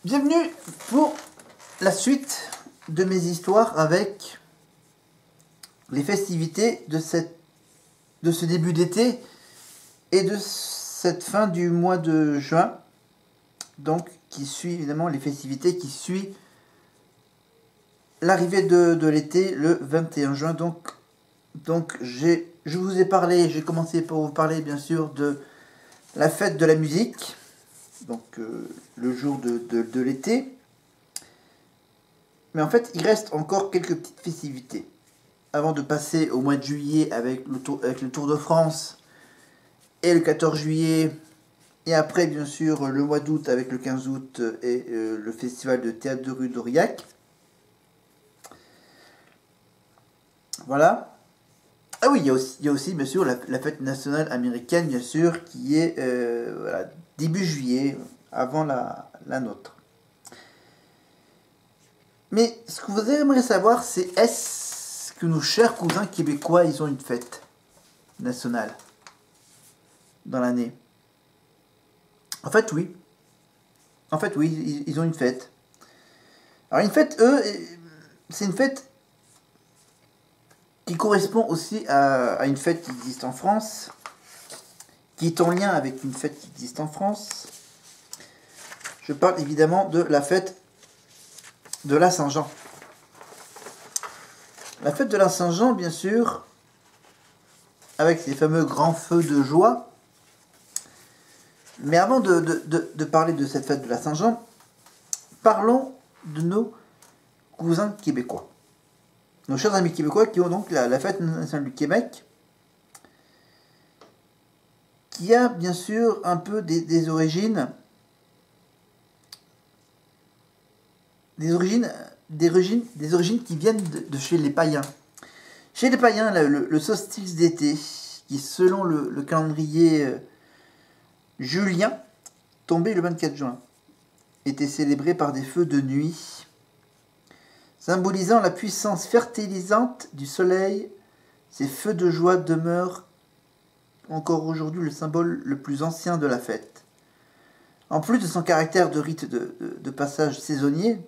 Bienvenue pour la suite de mes histoires avec les festivités de ce début d'été et de cette fin du mois de juin, donc qui suit évidemment les festivités qui suivent l'arrivée de l'été le 21 juin. Donc je vous ai parlé, j'ai commencé par vous parler bien sûr de la fête de la musique, donc le jour de l'été. Mais en fait, il reste encore quelques petites festivités. Avant de passer au mois de juillet avec le Tour de France et le 14 juillet, et après bien sûr le mois d'août avec le 15 août et le festival de théâtre de rue d'Aurillac. Voilà. Ah oui, il y a aussi bien sûr la fête nationale américaine, bien sûr, qui est voilà, début juillet, avant la nôtre. Mais ce que vous aimeriez savoir, c'est est-ce que nos chers cousins québécois, ils ont une fête nationale dans l'année? En fait, oui. En fait, oui, ils ont une fête. Alors, une fête, eux, c'est une fête qui correspond aussi à une fête qui existe en France, qui est en lien avec une fête qui existe en France. Je parle évidemment de la fête de la Saint-Jean. La fête de la Saint-Jean, bien sûr, avec ces fameux grands feux de joie. Mais avant de parler de cette fête de la Saint-Jean, parlons de nos cousins québécois. Nos chers amis québécois qui ont donc la fête nationale du Québec, qui a bien sûr un peu des origines qui viennent de chez les païens. Chez les païens, le solstice d'été, qui selon le calendrier julien, tombé le 24 juin, était célébré par des feux de nuit, symbolisant la puissance fertilisante du soleil. Ces feux de joie demeurent encore aujourd'hui le symbole le plus ancien de la fête. En plus de son caractère de rite de passage saisonnier,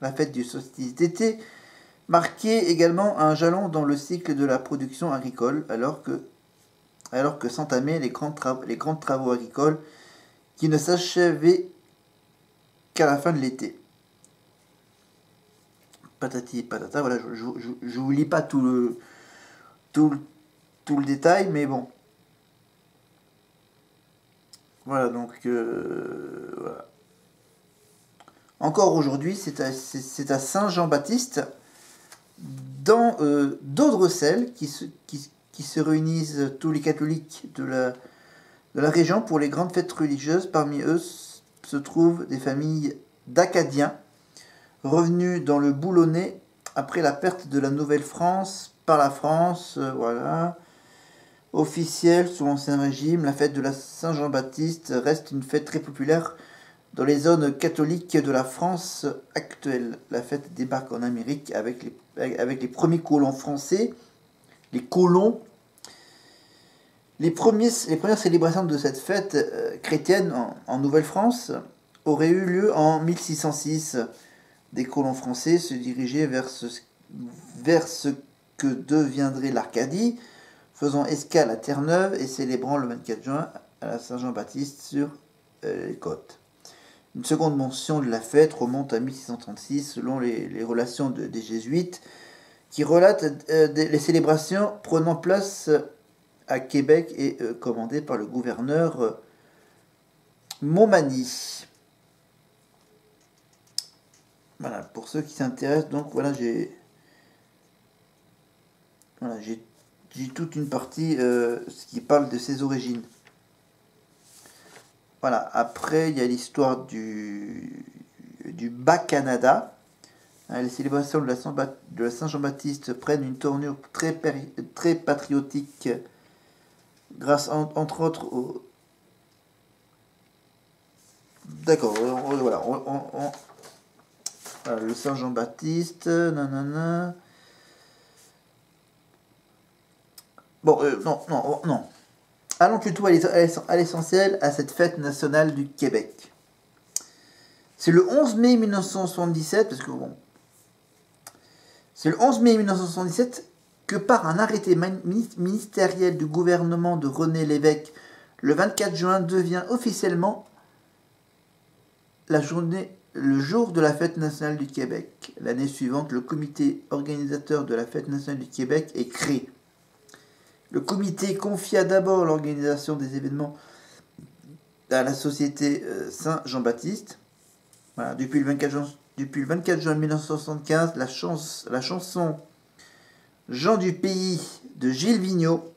la fête du solstice d'été marquait également un jalon dans le cycle de la production agricole, alors que s'entamaient les grands travaux agricoles qui ne s'achevaient qu'à la fin de l'été. Patati patata, voilà, je vous lis pas tout le détail, mais bon. Voilà, donc voilà. Encore aujourd'hui, c'est à Saint-Jean-Baptiste, dans d'Audrecel, qui se réunissent tous les catholiques de la région pour les grandes fêtes religieuses. Parmi eux se trouvent des familles d'Acadiens, revenus dans le Boulonnais après la perte de la Nouvelle-France par la France. Voilà. Officielle sous l'Ancien Régime, la fête de la Saint-Jean-Baptiste reste une fête très populaire dans les zones catholiques de la France actuelle. La fête débarque en Amérique avec les premiers colons français. Les colons. Les premières célébrations de cette fête chrétienne en Nouvelle-France auraient eu lieu en 1606. Des colons français se dirigeaient vers ce que deviendrait l'Arcadie, faisant escale à Terre-Neuve et célébrant le 24 juin à la Saint-Jean-Baptiste sur les côtes. Une seconde mention de la fête remonte à 1636 selon les relations des jésuites qui relatent les célébrations prenant place à Québec et commandées par le gouverneur Montmagny. Voilà, pour ceux qui s'intéressent, donc voilà, j'ai toute une partie ce qui parle de ses origines. Voilà, après il y a l'histoire du Bas-Canada. Les célébrations de la Saint-Jean-Baptiste prennent une tournure très patriotique grâce entre autres au... D'accord, voilà, voilà, le Saint-Jean-Baptiste, nanana... Bon, non. Allons plutôt à l'essentiel, à cette fête nationale du Québec. C'est le 11 mai 1977, parce que bon, c'est le 11 mai 1977 que par un arrêté ministériel du gouvernement de René Lévesque, le 24 juin devient officiellement le jour de la fête nationale du Québec. L'année suivante, le comité organisateur de la fête nationale du Québec est créé. Le comité confia d'abord l'organisation des événements à la Société Saint-Jean-Baptiste. Voilà, depuis le 24 juin 1975, la chanson Jean du pays de Gilles Vigneault,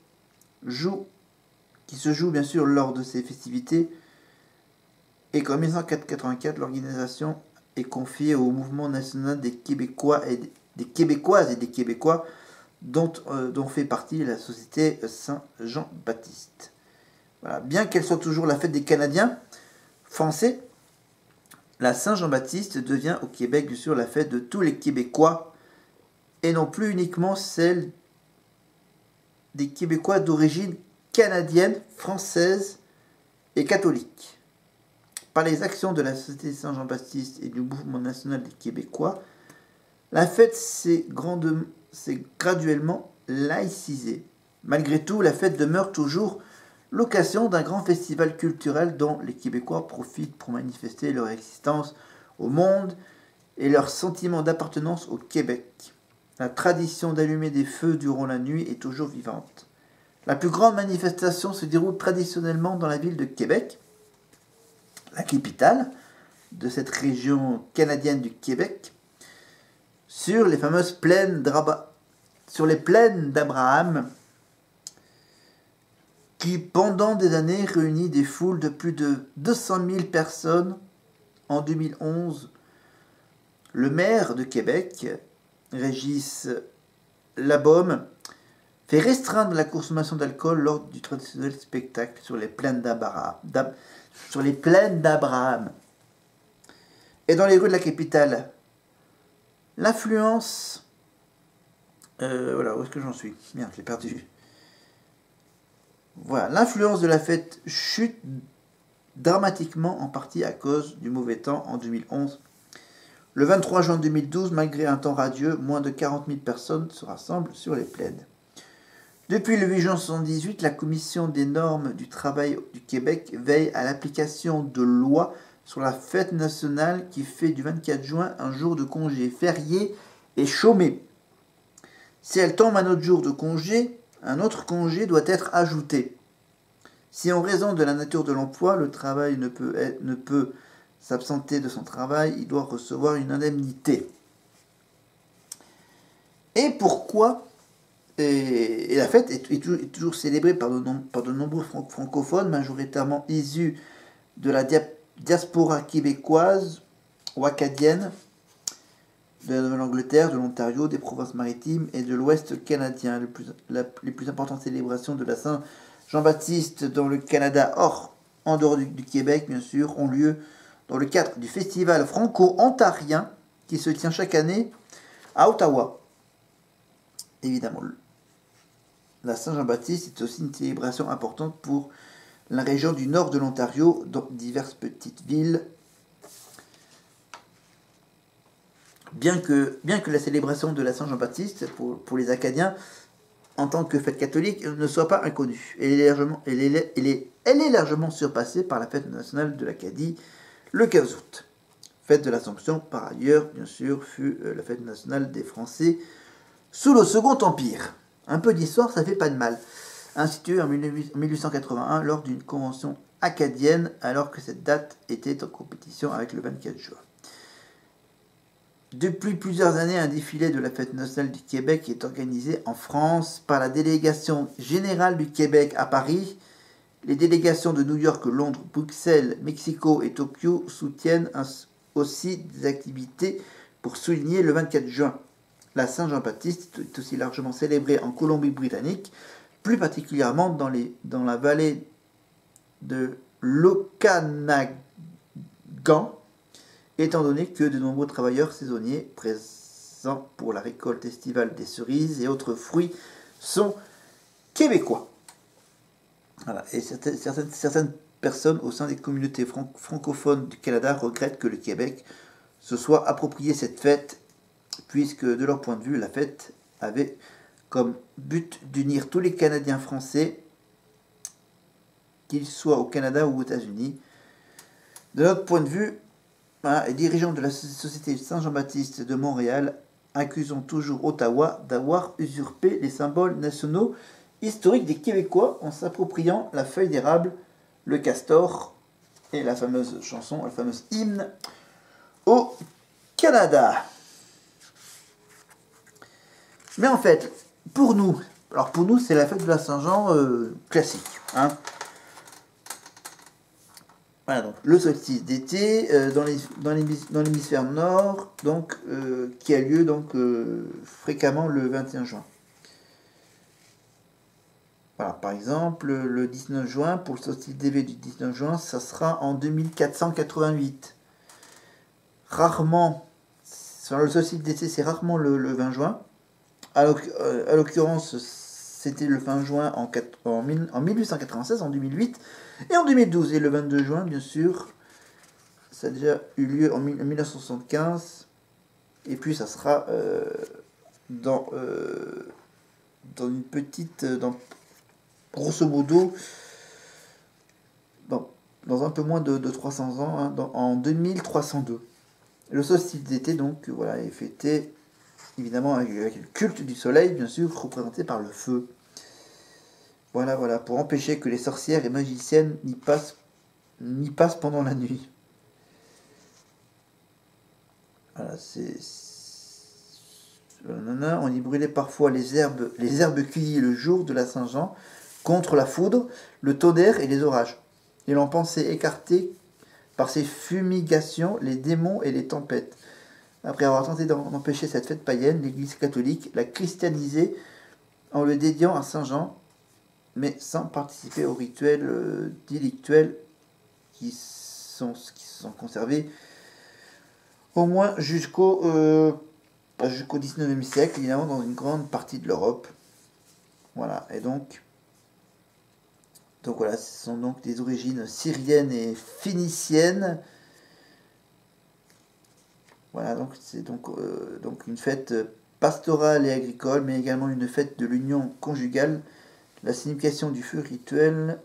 qui se joue bien sûr lors de ces festivités, et qu'en 1984, l'organisation est confiée au mouvement national des Québécois et des Québécoises et des Québécois, dont fait partie la Société Saint-Jean-Baptiste. Voilà. Bien qu'elle soit toujours la fête des Canadiens français, la Saint-Jean-Baptiste devient au Québec bien sûr la fête de tous les Québécois et non plus uniquement celle des Québécois d'origine canadienne, française et catholique. Par les actions de la Société Saint-Jean-Baptiste et du Mouvement national des Québécois, la fête s'est graduellement laïcisée. Malgré tout, la fête demeure toujours l'occasion d'un grand festival culturel dont les Québécois profitent pour manifester leur existence au monde et leur sentiment d'appartenance au Québec. La tradition d'allumer des feux durant la nuit est toujours vivante. La plus grande manifestation se déroule traditionnellement dans la ville de Québec, la capitale de cette région canadienne du Québec, sur les fameuses plaines d'Abraham, qui pendant des années réunit des foules de plus de 200 000 personnes. En 2011, le maire de Québec, Régis Labaume, fait restreindre la consommation d'alcool lors du traditionnel spectacle sur les plaines d'Abraham. Et dans les rues de la capitale, l'influence... voilà, où est-ce que j'en suis? Merde, je l'ai perdu. Voilà, l'influence de la fête chute dramatiquement, en partie à cause du mauvais temps en 2011. Le 23 juin 2012, malgré un temps radieux, moins de 40 000 personnes se rassemblent sur les plaines. Depuis le 8 juin 1978, la Commission des normes du travail du Québec veille à l'application de lois sur la fête nationale qui fait du 24 juin un jour de congé férié et chômé. Si elle tombe un autre jour de congé, un autre congé doit être ajouté. Si en raison de la nature de l'emploi, le travail ne peut s'absenter de son travail, il doit recevoir une indemnité. Et pourquoi et la fête est toujours célébrée par de nombreux francophones, majoritairement issus de la diaspora québécoise ou acadienne, de la Nouvelle-Angleterre, de l'Ontario, des provinces maritimes et de l'Ouest canadien. Les plus importantes célébrations de la Saint-Jean-Baptiste dans le Canada, en dehors du Québec, bien sûr, ont lieu dans le cadre du festival franco-ontarien qui se tient chaque année à Ottawa. Évidemment, la Saint-Jean-Baptiste est aussi une célébration importante pour la région du nord de l'Ontario, dans diverses petites villes. Bien que la célébration de la Saint-Jean-Baptiste pour les Acadiens en tant que fête catholique ne soit pas inconnue. Elle est largement surpassée par la fête nationale de l'Acadie le 15 août. Fête de l'Assomption, par ailleurs, bien sûr, fut la fête nationale des Français sous le Second Empire. Un peu d'histoire, ça fait pas de mal. Instituée en 1881 lors d'une convention acadienne, alors que cette date était en compétition avec le 24 juin. Depuis plusieurs années, un défilé de la fête nationale du Québec est organisé en France par la délégation générale du Québec à Paris. Les délégations de New York, Londres, Bruxelles, Mexico et Tokyo soutiennent aussi des activités pour souligner le 24 juin. La Saint-Jean-Baptiste est aussi largement célébrée en Colombie-Britannique, plus particulièrement dans la vallée de l'Okanagan, étant donné que de nombreux travailleurs saisonniers présents pour la récolte estivale des cerises et autres fruits sont québécois. Voilà. Et certaines personnes au sein des communautés francophones du Canada regrettent que le Québec se soit approprié cette fête, puisque de leur point de vue, la fête avait comme but d'unir tous les Canadiens français, qu'ils soient au Canada ou aux États-Unis. De notre point de vue, les dirigeants de la Société Saint-Jean-Baptiste de Montréal accusent toujours Ottawa d'avoir usurpé les symboles nationaux historiques des Québécois en s'appropriant la feuille d'érable, le castor et la fameuse chanson, la fameuse hymne au Canada. Mais en fait, pour nous c'est la fête de la Saint-Jean classique. Hein. Voilà, donc le solstice d'été dans l'hémisphère nord, donc, qui a lieu donc, fréquemment le 21 juin. Voilà, par exemple, le 19 juin, pour le solstice d'été du 19 juin, ça sera en 2488. Rarement, sur le solstice d'été, c'est rarement le 20 juin. À l'occurrence, c'était le 20 juin en 1896, en 2008 et en 2012. Et le 22 juin, bien sûr, ça a déjà eu lieu en 1975. Et puis, ça sera dans une petite... grosso modo, dans un peu moins de 300 ans, hein, en 2302. Le solstice d'été, donc, voilà, est fêté, évidemment, avec le culte du soleil, bien sûr, représenté par le feu. Voilà, pour empêcher que les sorcières et magiciennes n'y passent pendant la nuit. Voilà, on y brûlait parfois les herbes cueillies le jour de la Saint-Jean, contre la foudre, le tonnerre et les orages. Et l'on pensait écarter par ces fumigations les démons et les tempêtes. Après avoir tenté d'empêcher cette fête païenne, l'Église catholique l'a christianisé en le dédiant à Saint Jean, mais sans participer aux rituels délictuels qui se sont conservés au moins jusqu'au 19e siècle, évidemment, dans une grande partie de l'Europe. Voilà, et donc voilà, ce sont donc des origines syriennes et phéniciennes. Voilà, donc c'est donc une fête pastorale et agricole, mais également une fête de l'union conjugale. La signification du feu rituel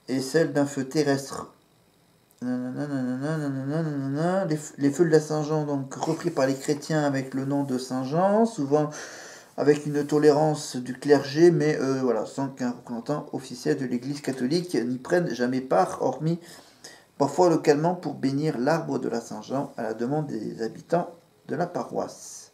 est celle d'un feu terrestre. Les feux de la Saint-Jean, donc repris par les chrétiens avec le nom de Saint-Jean, souvent avec une tolérance du clergé, mais voilà, sans qu'un représentant officiel de l'Église catholique n'y prenne jamais part, hormis parfois localement pour bénir l'arbre de la Saint-Jean à la demande des habitants de la paroisse.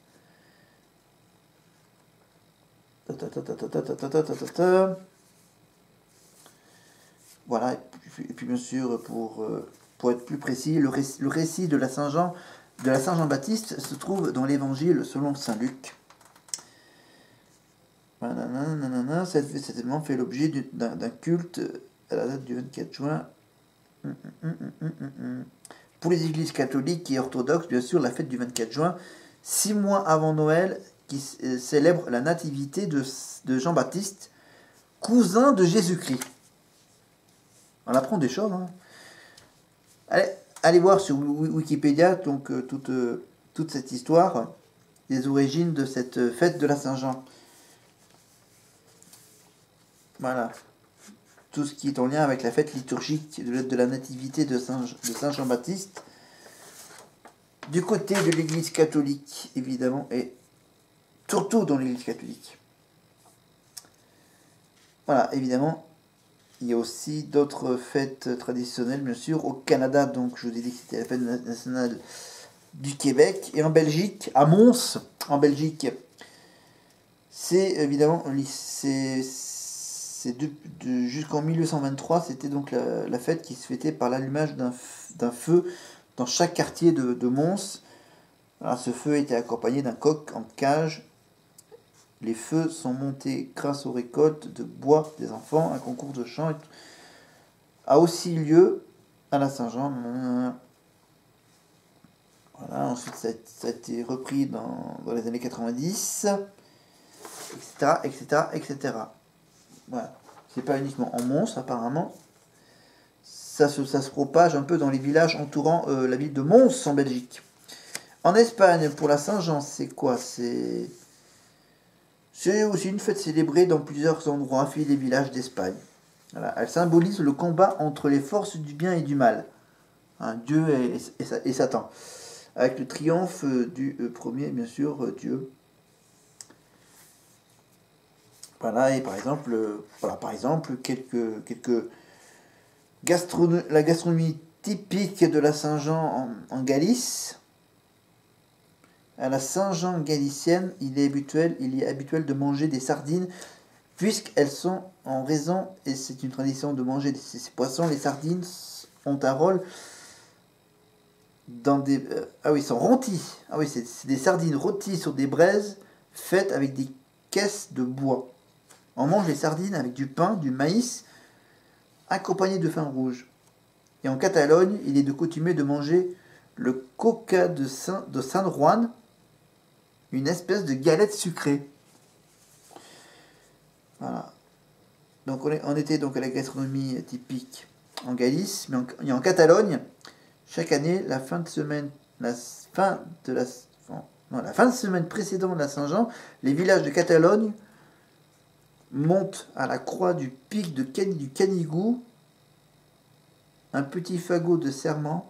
Voilà, et puis bien sûr, pour être plus précis, le récit de la Saint-Jean, de la Saint-Jean-Baptiste se trouve dans l'Évangile selon Saint Luc. Cet événement fait l'objet d'un culte à la date du 24 juin. Pour les églises catholiques et orthodoxes, bien sûr, la fête du 24 juin, 6 mois avant Noël, qui célèbre la nativité de Jean-Baptiste, cousin de Jésus-Christ. On apprend des choses. Hein. Allez voir sur Wikipédia donc, toute cette histoire, les origines de cette fête de la Saint-Jean. Voilà. Tout ce qui est en lien avec la fête liturgique de la nativité de Saint Jean-Baptiste. Du côté de l'Église catholique, évidemment, et surtout dans l'Église catholique. Voilà, évidemment, il y a aussi d'autres fêtes traditionnelles, bien sûr. Au Canada, donc, je vous ai dit que c'était la fête nationale du Québec. Et en Belgique, à Mons, en Belgique, c'est évidemment... jusqu'en 1823, c'était donc la fête qui se fêtait par l'allumage d'un feu dans chaque quartier de Mons. Alors, ce feu était accompagné d'un coq en cage. Les feux sont montés grâce aux récoltes de bois des enfants. Un concours de chant a aussi lieu à la Saint-Jean. Voilà, ensuite ça a été repris dans les années 90, etc. Voilà. C'est pas uniquement en Mons, apparemment. ça se propage un peu dans les villages entourant la ville de Mons en Belgique. En Espagne, pour la Saint-Jean, c'est quoi? C'est aussi une fête célébrée dans plusieurs endroits, filles des villages d'Espagne. Voilà. Elle symbolise le combat entre les forces du bien et du mal. Hein, Dieu et Satan. Avec le triomphe du premier, bien sûr, Dieu. Voilà, et par exemple, la gastronomie typique de la Saint-Jean en Galice. À la Saint-Jean galicienne, il est habituel de manger des sardines, puisqu'elles sont en raison, et c'est une tradition de manger ces poissons. Les sardines ont un rôle dans des... sont rôtis. Ah oui, c'est des sardines rôties sur des braises faites avec des caisses de bois. On mange les sardines avec du pain, du maïs, accompagné de vin rouge. Et en Catalogne, il est de coutume de manger le coca de San Juan, une espèce de galette sucrée. Voilà. Donc on était donc à la gastronomie typique en Galice, mais en Catalogne, chaque année, la fin de semaine précédente de la Saint-Jean, les villages de Catalogne montent à la croix du pic du Canigou un petit fagot de serment.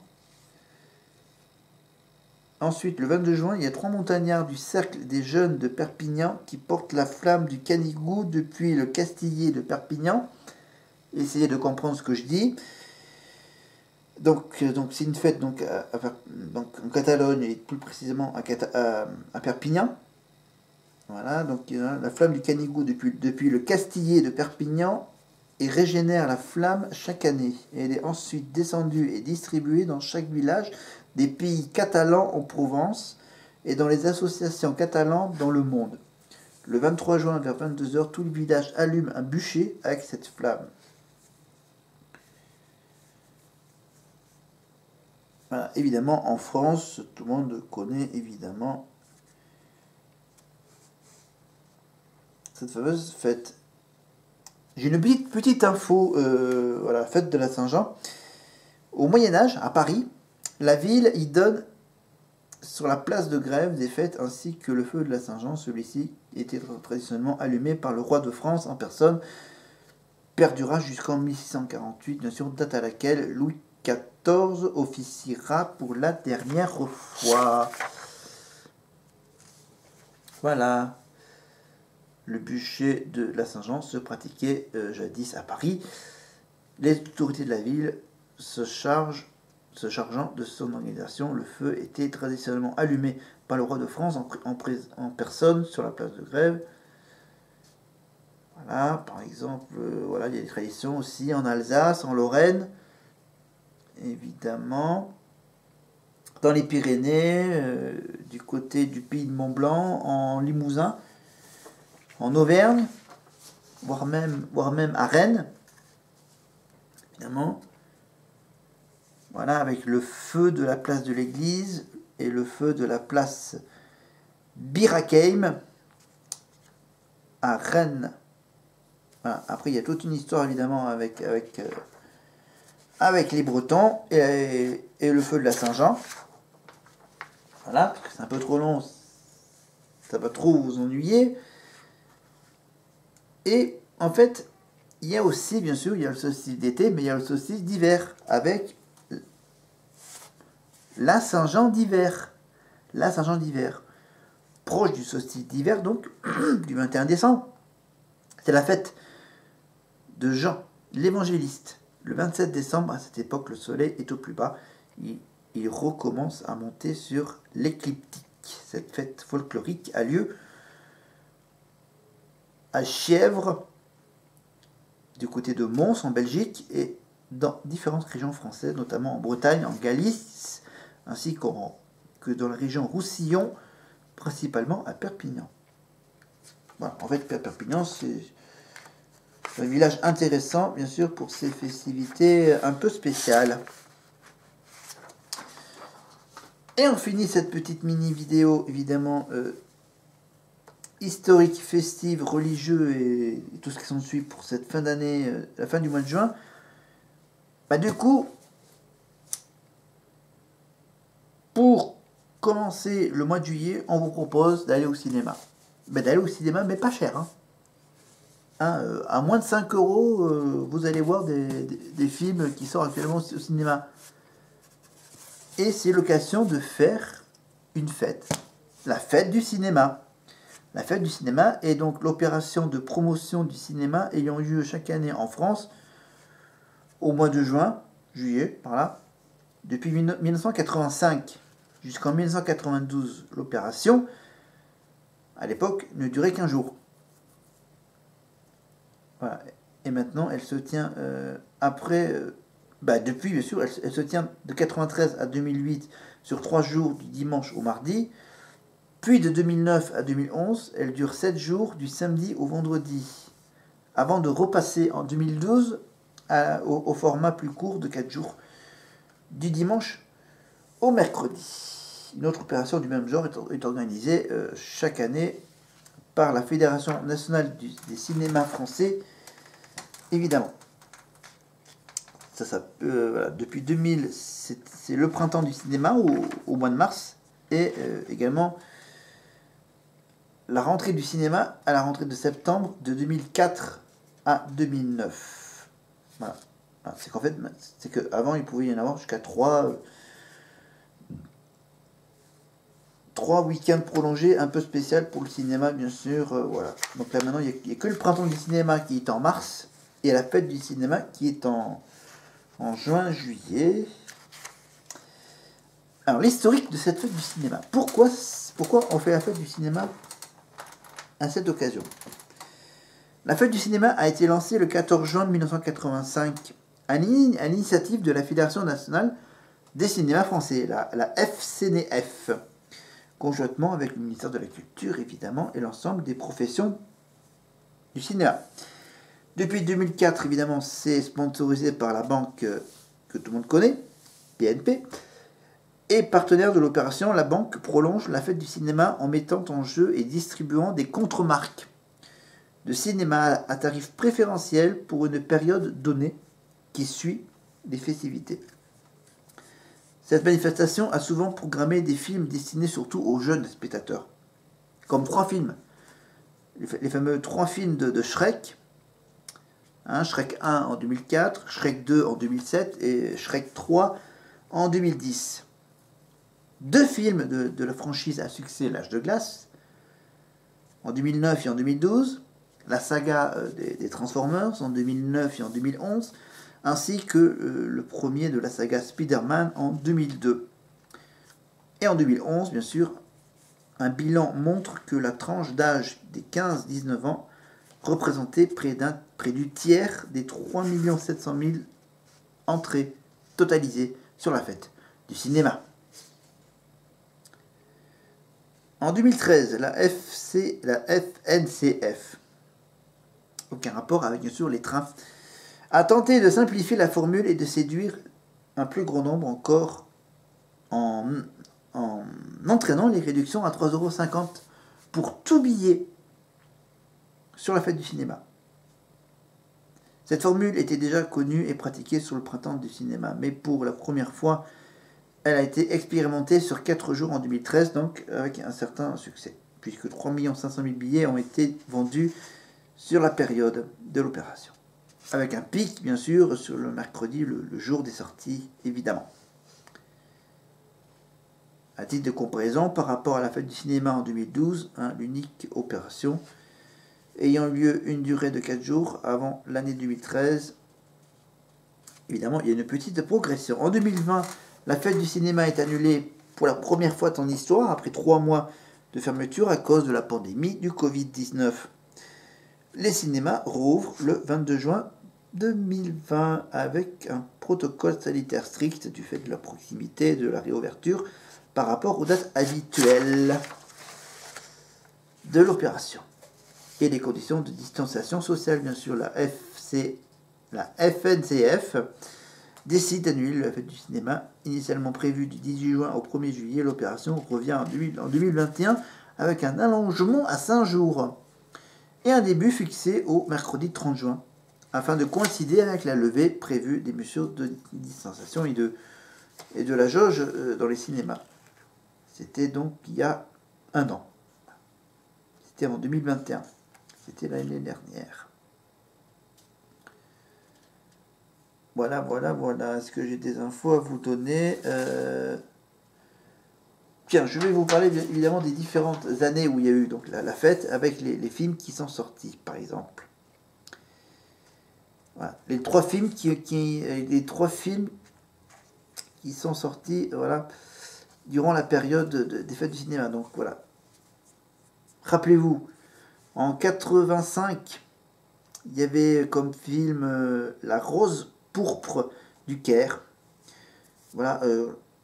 Ensuite, le 22 juin, il y a 3 montagnards du Cercle des Jeunes de Perpignan qui portent la flamme du Canigou depuis le Castillet de Perpignan. Essayez de comprendre ce que je dis. Donc c'est une fête donc en Catalogne et plus précisément à Perpignan. Voilà, donc la flamme du Canigou depuis le Castillet de Perpignan et régénère la flamme chaque année. Et elle est ensuite descendue et distribuée dans chaque village des pays catalans en Provence et dans les associations catalans dans le monde. Le 23 juin vers 22h, tout le village allume un bûcher avec cette flamme. Voilà, évidemment, en France, tout le monde connaît évidemment cette fameuse fête. J'ai une petite info, voilà, fête de la Saint-Jean. Au Moyen-Âge, à Paris, la ville y donne sur la place de Grève des fêtes ainsi que le feu de la Saint-Jean. Celui-ci était traditionnellement allumé par le roi de France en personne, perdura jusqu'en 1648, bien sûr, date à laquelle Louis XIV officiera pour la dernière fois. Voilà. Le bûcher de la Saint-Jean se pratiquait jadis à Paris. Les autorités de la ville se chargeant de son organisation, le feu était traditionnellement allumé par le roi de France en personne sur la place de Grève. Voilà, par exemple, voilà, il y a des traditions aussi en Alsace, en Lorraine, évidemment, dans les Pyrénées, du côté du pays de Mont-Blanc, en Limousin, en Auvergne, voire même à Rennes, évidemment. Voilà, avec le feu de la place de l'église et le feu de la place Birakeim à Rennes. Voilà. Après, il y a toute une histoire évidemment avec les Bretons et le feu de la Saint-Jean. Voilà, parce que c'est un peu trop long, ça va trop vous ennuyer. Et en fait, il y a aussi, bien sûr, il y a le solstice d'été, mais il y a le solstice d'hiver avec la Saint-Jean d'hiver. La Saint-Jean d'hiver. Proche du solstice d'hiver, donc, du 21 décembre. C'est la fête de Jean, l'évangéliste. Le 27 décembre, à cette époque, le soleil est au plus bas. Il recommence à monter sur l'écliptique. Cette fête folklorique a lieu à Chièvres, du côté de Mons en Belgique, et dans différentes régions françaises, notamment en Bretagne, en Galice, ainsi que dans la région Roussillon, principalement à Perpignan. Voilà, en fait, Perpignan, c'est un village intéressant, bien sûr, pour ses festivités un peu spéciales. Et on finit cette petite mini-vidéo, évidemment, historique, festive, religieux et tout ce qui s'ensuit pour cette fin d'année, la fin du mois de juin, Bah, du coup, pour commencer le mois de juillet, on vous propose d'aller au cinéma. Bah, d'aller au cinéma, mais pas cher. À moins de 5 euros, vous allez voir des films qui sortent actuellement au cinéma. Et c'est l'occasion de faire une fête. La fête du cinéma. La fête du cinéma est donc l'opération de promotion du cinéma ayant lieu chaque année en France au mois de juin, juillet, par là, depuis 1985 jusqu'en 1992. L'opération, à l'époque, ne durait qu'un jour. Voilà. Et maintenant, elle se tient depuis, bien sûr, elle se tient de 93 à 2008 sur 3 jours du dimanche au mardi. Puis de 2009 à 2011, elle dure 7 jours du samedi au vendredi. Avant de repasser en 2012 au format plus court de 4 jours du dimanche au mercredi. Une autre opération du même genre est organisée chaque année par la Fédération nationale des cinémas français, évidemment. Voilà. Depuis 2000, c'est le printemps du cinéma au mois de mars, et également la rentrée du cinéma à la rentrée de septembre de 2004 à 2009. Voilà. C'est qu'en fait, c'est qu'avant, il pouvait y en avoir jusqu'à 3 week-ends prolongés un peu spécial pour le cinéma, bien sûr. Voilà. Donc là, maintenant, il n'y a que le printemps du cinéma qui est en mars et la fête du cinéma qui est en juin, juillet. Alors, l'historique de cette fête du cinéma. Pourquoi on fait la fête du cinéma à cette occasion? La fête du cinéma a été lancée le 14 juin 1985 à l'initiative de la Fédération nationale des cinémas français, la FCNF, conjointement avec le ministère de la Culture, évidemment, et l'ensemble des professions du cinéma. Depuis 2004, évidemment, c'est sponsorisé par la banque que tout le monde connaît, BNP. Et partenaire de l'opération, la banque prolonge la fête du cinéma en mettant en jeu et distribuant des contre-marques de cinéma à tarif préférentiel pour une période donnée qui suit les festivités. Cette manifestation a souvent programmé des films destinés surtout aux jeunes spectateurs, comme 3 films. Les fameux 3 films de Shrek. Shrek 1 en 2004, Shrek 2 en 2007 et Shrek 3 en 2010. 2 films de la franchise à succès L'Âge de glace, en 2009 et en 2012, la saga des Transformers en 2009 et en 2011, ainsi que le premier de la saga Spider-Man en 2002. Et en 2011, bien sûr, un bilan montre que la tranche d'âge des 15-19 ans représentait près du tiers des 3 700 000 entrées totalisées sur la fête du cinéma. En 2013, la FNCF, aucun rapport avec bien sûr les trains, a tenté de simplifier la formule et de séduire un plus grand nombre encore en entraînant les réductions à 3,50 € pour tout billet sur la fête du cinéma. Cette formule était déjà connue et pratiquée sur le printemps du cinéma, mais pour la première fois, elle a été expérimentée sur 4 jours en 2013, donc avec un certain succès, puisque 3 500 000 billets ont été vendus sur la période de l'opération. Avec un pic, bien sûr, sur le mercredi, le jour des sorties, évidemment. À titre de comparaison, par rapport à la fête du cinéma en 2012, l'unique opération ayant lieu une durée de 4 jours avant l'année 2013, évidemment, il y a une petite progression. En 2020, la fête du cinéma est annulée pour la première fois de son histoire, après 3 mois de fermeture à cause de la pandémie du Covid-19. Les cinémas rouvrent le 22 juin 2020 avec un protocole sanitaire strict du fait de la proximité de la réouverture par rapport aux dates habituelles de l'opération. Et les conditions de distanciation sociale, bien sûr, la FNCF décide d'annuler la fête du cinéma, initialement prévue du 18 juin au 1er juillet. L'opération revient en 2021 avec un allongement à 5 jours et un début fixé au mercredi 30 juin afin de coïncider avec la levée prévue des mesures de distanciation et de la jauge dans les cinémas. C'était donc il y a un an. C'était en 2021. C'était l'année dernière. Voilà. Est-ce que j'ai des infos à vous donner Tiens, je vais vous parler évidemment des différentes années où il y a eu donc la fête avec les films qui sont sortis, par exemple. Voilà. Les trois films qui sont sortis, voilà, durant la période des fêtes du cinéma. Donc voilà. Rappelez-vous, en 85, il y avait comme film La Rose pourpre du Caire. Voilà.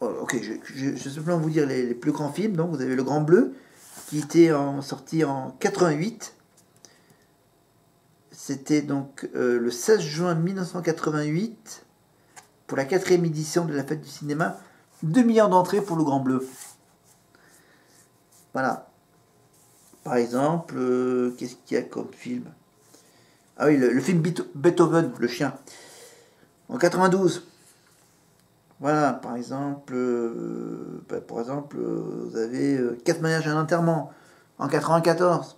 Ok, je vais simplement vous dire les plus grands films. Donc vous avez Le Grand Bleu, qui était sorti en 88. C'était donc le 16 juin 1988, pour la 4e édition de la fête du cinéma. 2 millions d'entrées pour Le Grand Bleu. Voilà. Par exemple, qu'est-ce qu'il y a comme film? Ah oui, le film Beethoven, le chien. En 92. Voilà, par exemple, vous avez 4 mariages et un enterrement en 94.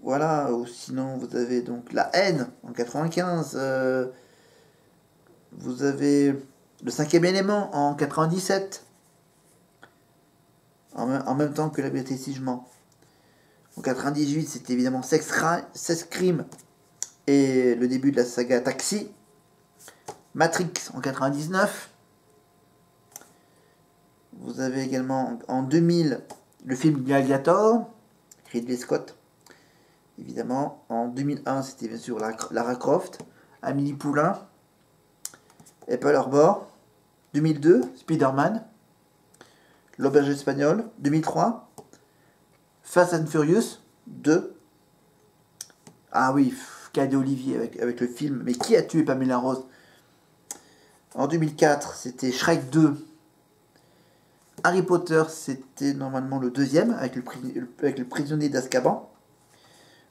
Voilà, ou sinon vous avez donc La Haine en 95. Vous avez Le 5e élément en 97. En même temps que La vérité si je mens. En 98, c'était évidemment Sex Crime et le début de la saga Taxi. Matrix en 99. Vous avez également en 2000 le film Gladiator, Ridley Scott. Évidemment, en 2001, c'était bien sûr Lara Croft, Amélie Poulain, et Pearl Harbor. 2002, Spider-Man, L'Auberge espagnole. 2003, Fast and Furious 2. Ah oui, Cadet Olivier avec le film Mais qui a tué Pamela Rose? En 2004, c'était Shrek 2. Harry Potter, c'était normalement le deuxième, avec le prisonnier d'Azkaban.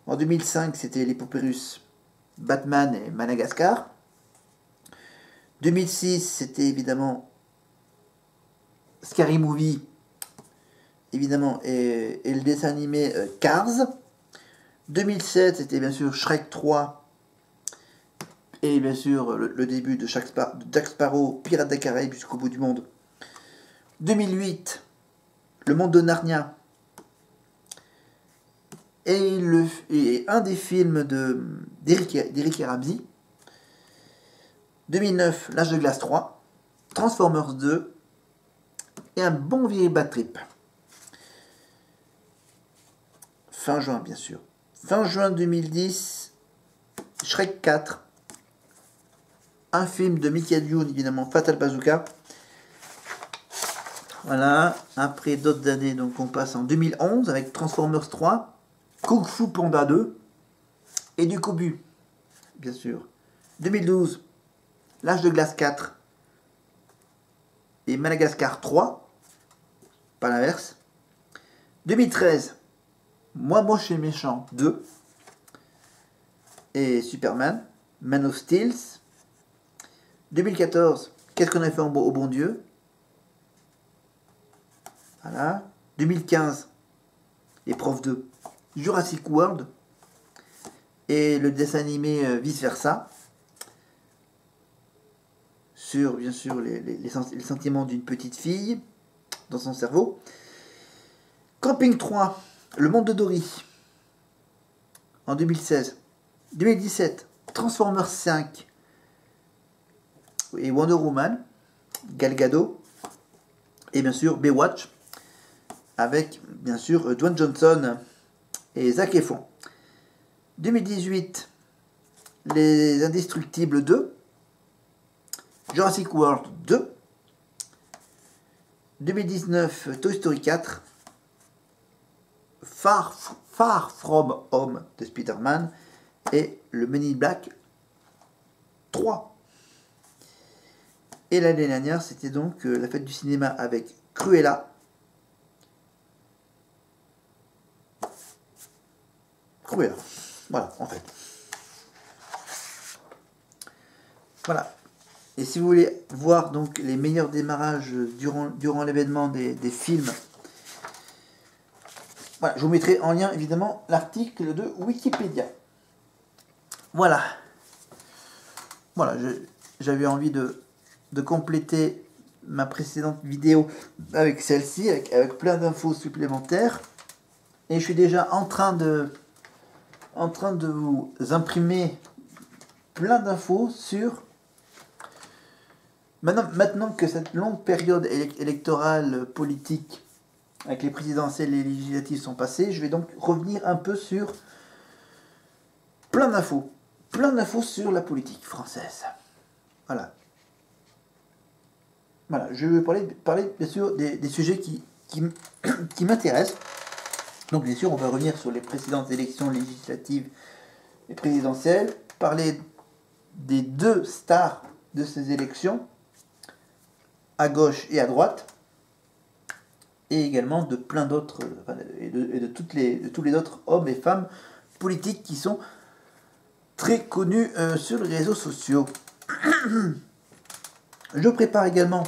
En 2005, c'était l'épopée russe Batman et Madagascar. 2006, c'était évidemment Scary Movie, évidemment, et le dessin animé Cars. 2007, c'était bien sûr Shrek 3. Et bien sûr, le début de Jack Sparrow, Pirates des Caraïbes jusqu'au bout du monde. 2008, Le Monde de Narnia. Et un des films d'Eric et Ramsey. 2009, L'Âge de Glace 3. Transformers 2. Et un bon vieil Bad Trip. Fin juin, bien sûr. Fin juin 2010, Shrek 4. Un film de Mickey Dune, évidemment, Fatal Bazooka. Voilà. Après d'autres années, donc on passe en 2011 avec Transformers 3, Kung Fu Panda 2 et du Kobu, bien sûr. 2012, L'Âge de Glace 4 et Madagascar 3, pas l'inverse. 2013, Moi moche et méchant 2 et Superman, Man of Steel. 2014, Qu'est-ce qu'on a fait au bon Dieu? Voilà. 2015, Épreuve 2, Jurassic World et le dessin animé Vice Versa, sur bien sûr les sentiments d'une petite fille dans son cerveau. Camping 3, Le Monde de Dory en 2016. 2017, Transformers 5 et Wonder Woman, Gal Gadot, et bien sûr Baywatch avec bien sûr Dwayne Johnson et Zac Efron. 2018, Les Indestructibles 2, Jurassic World 2, 2019, Toy Story 4, Far From Home de Spider-Man et le Men in Black 3. Et l'année dernière, c'était donc la fête du cinéma avec Cruella. Voilà, en fait. Voilà. Et si vous voulez voir donc les meilleurs démarrages durant l'événement des films, voilà, je vous mettrai en lien évidemment l'article de Wikipédia. Voilà. Voilà, j'avais envie de compléter ma précédente vidéo avec celle-ci, avec plein d'infos supplémentaires. Et je suis déjà en train de vous imprimer plein d'infos sur... Maintenant que cette longue période électorale politique avec les présidentielles et les législatives sont passées, je vais donc revenir un peu sur plein d'infos sur la politique française. Voilà. Voilà, je vais parler bien sûr des sujets qui m'intéressent. Donc bien sûr, on va revenir sur les précédentes élections législatives et présidentielles, parler des deux stars de ces élections, à gauche et à droite, et également de plein d'autres, et de tous les autres hommes et femmes politiques qui sont très connus sur les réseaux sociaux. Je prépare également